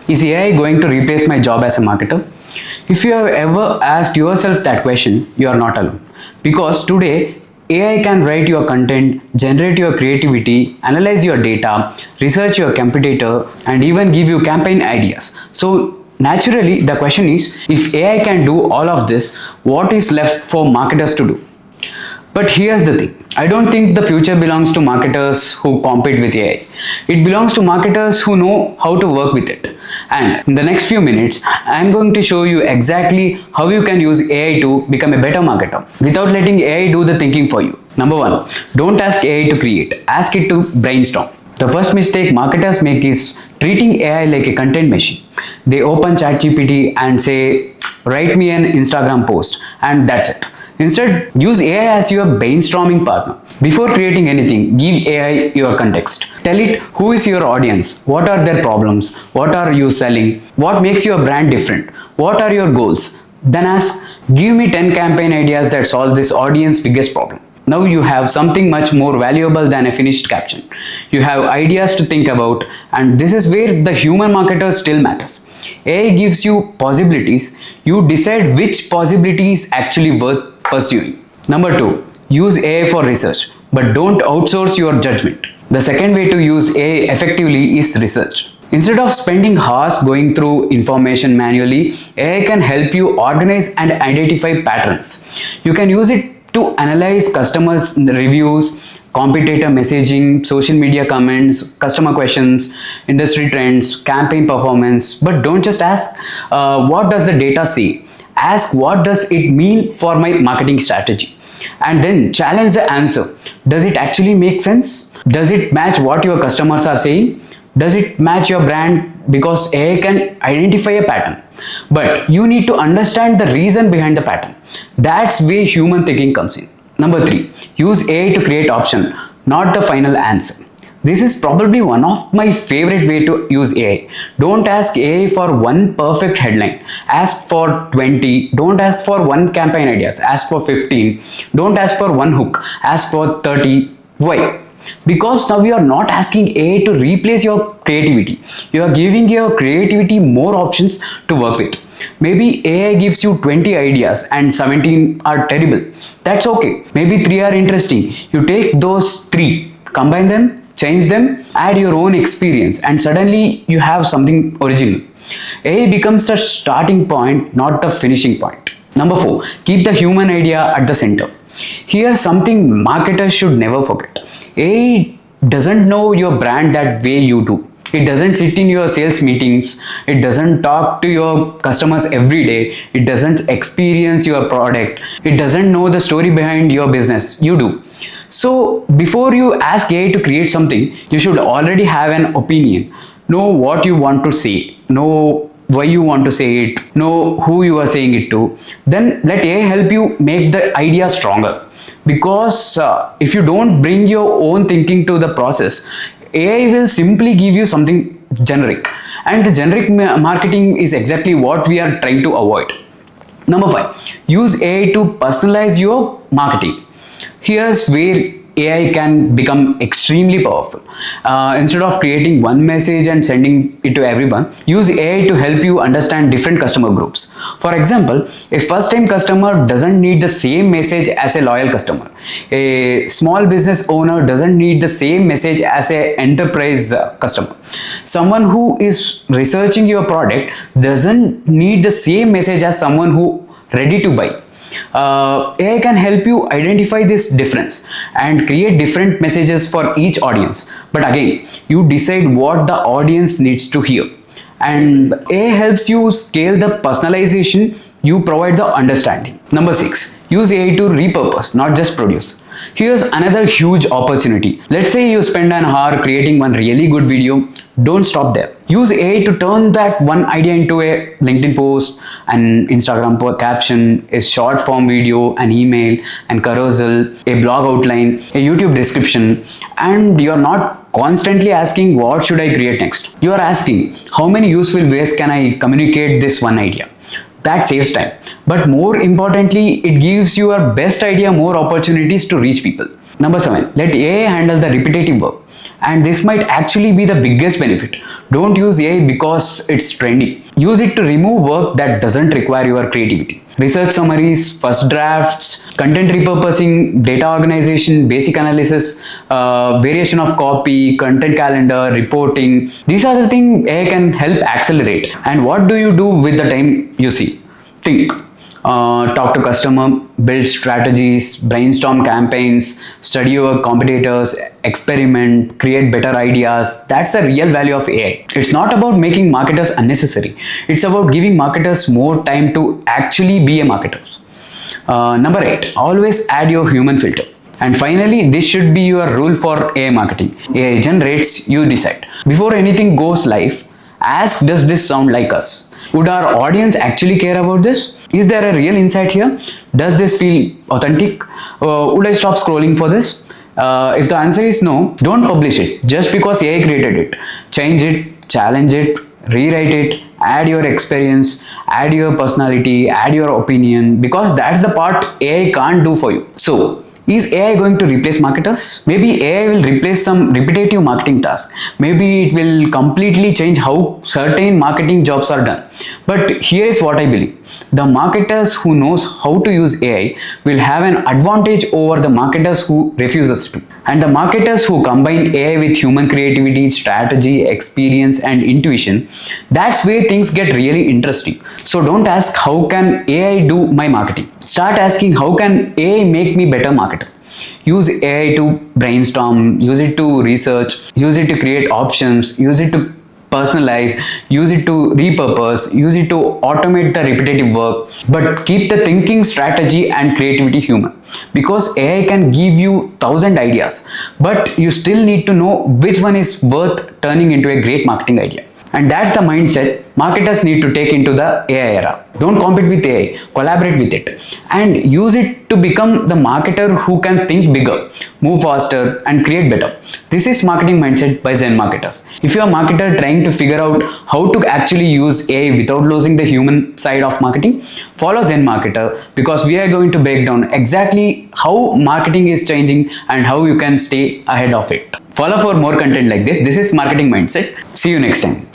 Is AI going to replace my job as a marketer? If you have ever asked yourself that question, you are not alone. Because today, AI can write your content, generate your creativity, analyze your data, research your competitor, and even give you campaign ideas. So, naturally, the question is, if AI can do all of this, what is left for marketers to do? But here's the thing. I don't think the future belongs to marketers who compete with AI. It belongs to marketers who know how to work with it. And in the next few minutes, I'm going to show you exactly how you can use AI to become a better marketer without letting AI do the thinking for you. Number one, don't ask AI to create, ask it to brainstorm. The first mistake marketers make is treating AI like a content machine. They open ChatGPT and say, write me an Instagram post, and that's it. Instead, use AI as your brainstorming partner. Before creating anything, give AI your context. Tell it who is your audience, what are their problems, what are you selling, what makes your brand different, what are your goals. Then ask, give me 10 campaign ideas that solve this audience's biggest problem. Now you have something much more valuable than a finished caption. You have ideas to think about, and this is where the human marketer still matters. AI gives you possibilities, you decide which possibility is actually worth pursuing. Number two, use AI for research, but don't outsource your judgment. The second way to use AI effectively is research. Instead of spending hours going through information manually, AI can help you organize and identify patterns. You can use it to analyze customers' reviews, competitor messaging, social media comments, customer questions, industry trends, campaign performance. But don't just ask, what does the data say? Ask, what does it mean for my marketing strategy? And then challenge the answer. Does it actually make sense? Does it match what your customers are saying? Does it match your brand? Because AI can identify a pattern, but you need to understand the reason behind the pattern. That's where human thinking comes in. Number three, use AI to create option, not the final answer. This is probably one of my favorite way to use AI. Don't ask AI for one perfect headline. Ask for 20. Don't ask for one campaign ideas. Ask for 15. Don't ask for one hook. Ask for 30. Why? Because now you are not asking AI to replace your creativity. You are giving your creativity more options to work with. Maybe AI gives you 20 ideas and 17 are terrible. That's okay. Maybe 3 are interesting. You take those 3, combine them, change them, add your own experience, and suddenly you have something original. AI becomes the starting point, not the finishing point. Number 4, keep the human idea at the center. Here's something marketers should never forget. AI doesn't know your brand that way you do. It doesn't sit in your sales meetings. It doesn't talk to your customers every day. It doesn't experience your product. It doesn't know the story behind your business. You do. So before you ask AI to create something, you should already have an opinion. Know what you want to say. Know why you want to say it. Know who you are saying it to. Then let AI help you make the idea stronger. Because if you don't bring your own thinking to the process, AI will simply give you something generic. And the generic marketing is exactly what we are trying to avoid. Number 5, use AI to personalize your marketing. Here's where AI can become extremely powerful. Instead of creating one message and sending it to everyone, use AI to help you understand different customer groups. For example, a first-time customer doesn't need the same message as a loyal customer. A small business owner doesn't need the same message as an enterprise customer. Someone who is researching your product doesn't need the same message as someone who ready to buy. AI can help you identify this difference and create different messages for each audience. But again, you decide what the audience needs to hear. And AI helps you scale the personalization, you provide the understanding. Number 6, use AI to repurpose, not just produce. Here's another huge opportunity. Let's say you spend an hour creating one really good video. Don't stop there. Use AI to turn that one idea into a LinkedIn post, an Instagram caption, a short form video, an email, an carousel, a blog outline, a YouTube description. And you're not constantly asking what should I create next. You are asking how many useful ways can I communicate this one idea. That saves time. But more importantly, it gives your best idea more opportunities to reach people. Number 7, let AI handle the repetitive work. And this might actually be the biggest benefit. Don't use AI because it's trendy. Use it to remove work that doesn't require your creativity. Research summaries, first drafts, content repurposing, data organization, basic analysis, variation of copy, content calendar, reporting. These are the things AI can help accelerate. And what do you do with the time you see? Think. Talk to customer, build strategies, brainstorm campaigns, study your competitors, experiment, create better ideas. That's the real value of AI. It's not about making marketers unnecessary. It's about giving marketers more time to actually be a marketer. Number 8, always add your human filter. And finally, this should be your rule for AI marketing. AI generates, you decide. Before anything goes live, ask, does this sound like us? Would our audience actually care about this? Is there a real insight here? Does this feel authentic? Would I stop scrolling for this? If the answer is no, don't publish it just because AI created it. Change it, challenge it, rewrite it, add your experience, add your personality, add your opinion, because that's the part AI can't do for you. So, is AI going to replace marketers? Maybe AI will replace some repetitive marketing tasks. Maybe it will completely change how certain marketing jobs are done. But here is what I believe. The marketers who knows how to use AI will have an advantage over the marketers who refuses to. And the marketers who combine AI with human creativity, strategy, experience and intuition, that's where things get really interesting. So don't ask how can AI do my marketing. Start asking how can AI make me better marketer. Use AI to brainstorm, use it to research, use it to create options, use it to personalize, use it to repurpose, use it to automate the repetitive work, but keep the thinking, strategy and creativity human, because AI can give you 1,000 ideas, but you still need to know which one is worth turning into a great marketing idea. And that's the mindset marketers need to take into the AI era. Don't compete with AI, collaborate with it and use it to become the marketer who can think bigger, move faster and create better. This is marketing mindset by Zen marketers. If you are a marketer trying to figure out how to actually use AI without losing the human side of marketing, follow Zen marketer, because we are going to break down exactly how marketing is changing and how you can stay ahead of it. Follow for more content like this. This is marketing mindset. See you next time.